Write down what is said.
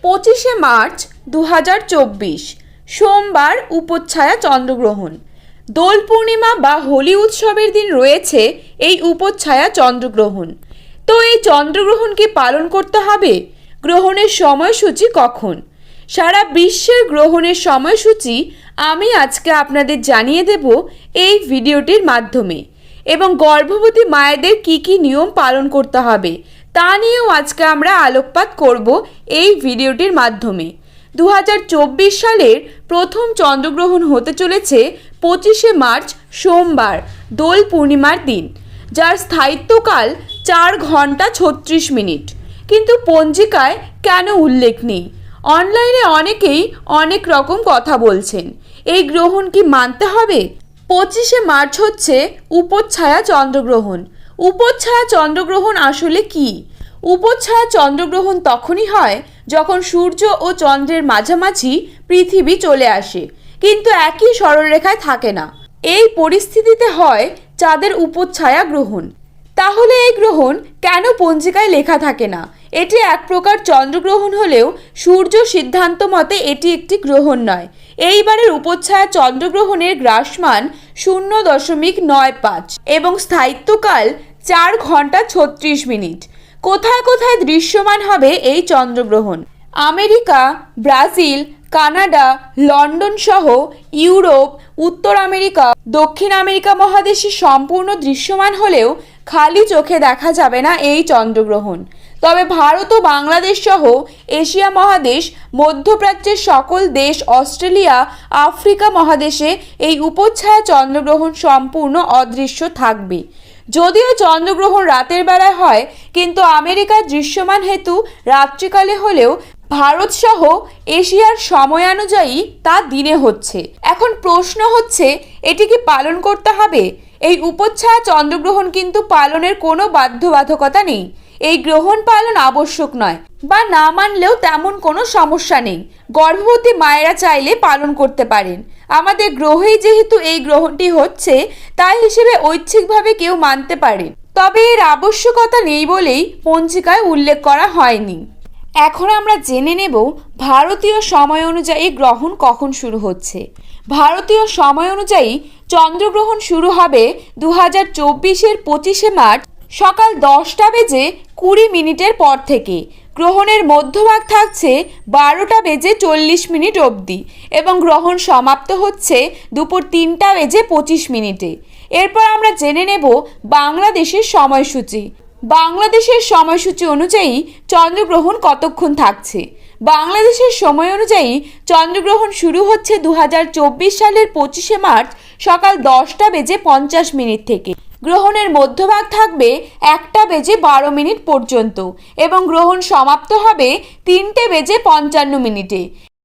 25 March 2024 সোমবার উপচ্ছায়া চন্দ্রগ্রহণ। দোল পূর্ণিমা বা হোলি উৎসবের দিন রয়েছে এই উপচ্ছায়া চন্দ্রগ্রহণ। তো এই চন্দ্রগ্রহণ কি পালন করতে হবে? গ্রহণের সময়সূচি কখন? সারা বিশ্বের গ্রহণের সময়সূচি আমি আজকে আপনাদের জানিয়ে দেব এই ভিডিওটির মাধ্যমে, এবং গর্ভবতী মায়েদের কি কি নিয়ম পালন করতে হবে তা নিয়েও আজকে আমরা আলোকপাত করব এই ভিডিওটির মাধ্যমে। 2024 সালের প্রথম চন্দ্রগ্রহণ হতে চলেছে 25 মার্চ সোমবার দোল পূর্ণিমার দিন, যার স্থায়িত্বকাল 4 ঘন্টা 36 মিনিট। কিন্তু পঞ্জিকায় কেন উল্লেখ নেই? অনলাইনে অনেকেই অনেক রকম কথা বলছেন। এই গ্রহণ কি মানতে হবে? 25 মার্চ হচ্ছে উপচ্ছায়া চন্দ্রগ্রহণ। উপচ্ছায়া চন্দ্রগ্রহণ আসলে কি? উপচ্ছায়া চন্দ্রগ্রহণ তখনই হয় যখন সূর্য ও চন্দ্রের মাঝামাঝি পৃথিবী চলে আসে, কিন্তু একই সরলরেখায় থাকে না। এই পরিস্থিতিতে হয় চাঁদের উপচ্ছায়া গ্রহণ। তাহলে এই গ্রহণ কেন পঞ্জিকায় লেখা থাকে না? এটি এক প্রকার চন্দ্রগ্রহণ হলেও সূর্য সিদ্ধান্ত মতে এটি একটি গ্রহণ নয়। এইবারের উপচ্ছায়া চন্দ্রগ্রহণের গ্রাসমান 0.95 এবং স্থায়িত্বকাল 4 ঘন্টা 36 মিনিট। কোথায় কোথায় দৃশ্যমান হবে এই চন্দ্রগ্রহণ? আমেরিকা, ব্রাজিল, কানাডা, লন্ডন সহ ইউরোপ, উত্তর আমেরিকা, দক্ষিণ আমেরিকা মহাদেশে সম্পূর্ণ দৃশ্যমান হলেও খালি চোখে দেখা যাবে না এই চন্দ্রগ্রহণ। তবে ভারত ও বাংলাদেশ সহ এশিয়া মহাদেশ, মধ্যপ্রাচ্যের সকল দেশ, অস্ট্রেলিয়া, আফ্রিকা মহাদেশে এই উপচ্ছায়া চন্দ্রগ্রহণ সম্পূর্ণ অদৃশ্য থাকবে। যদিও চন্দ্রগ্রহণ রাতের বেলায় হয়, কিন্তু আমেরিকার দৃশ্যমান হেতু রাত্রিকালে হলেও ভারত সহ এশিয়ার সময়ানুযায়ী তা দিনে হচ্ছে। এখন প্রশ্ন হচ্ছে, এটি কি পালন করতে হবে? এই উপচ্ছায়া চন্দ্রগ্রহণ কিন্তু পালনের কোনো বাধ্যবাধকতা নেই। এই গ্রহণ পালন আবশ্যক নয়, বা না মানলেও তেমন কোনো সমস্যা নেই। গর্ভবতী মায়েরা চাইলে পালন করতে পারেন। আমাদের গ্রহেই যেহেতু এই গ্রহণটি হচ্ছে, তাই হিসেবে ঐচ্ছিকভাবে কেউ মানতে পারে, তবে এর আবশ্যকতা নেই বলেই পঞ্জিকায় উল্লেখ করা হয়নি। এখন আমরা জেনে নেব ভারতীয় সময় অনুযায়ী গ্রহণ কখন শুরু হচ্ছে। ভারতীয় সময় অনুযায়ী চন্দ্রগ্রহণ শুরু হবে 2024-এর 25 মার্চ সকাল 10:20 পর থেকে। গ্রহণের মধ্যভাগ থাকছে 12:40 অবধি এবং গ্রহণ সমাপ্ত হচ্ছে দুপুর 3:25। এরপর আমরা জেনে নেব বাংলাদেশের সময়সূচি। বাংলাদেশের সময়সূচি অনুযায়ী চন্দ্রগ্রহণ কতক্ষণ থাকছে। বাংলাদেশের সময় অনুযায়ী চন্দ্রগ্রহণ শুরু হচ্ছে 2024 সালের 25 মার্চ সকাল 10:50 থেকে। গ্রহণের মধ্যভাগ থাকবে 1:12 পর্যন্ত এবং গ্রহণ সমাপ্ত হবে 3:55।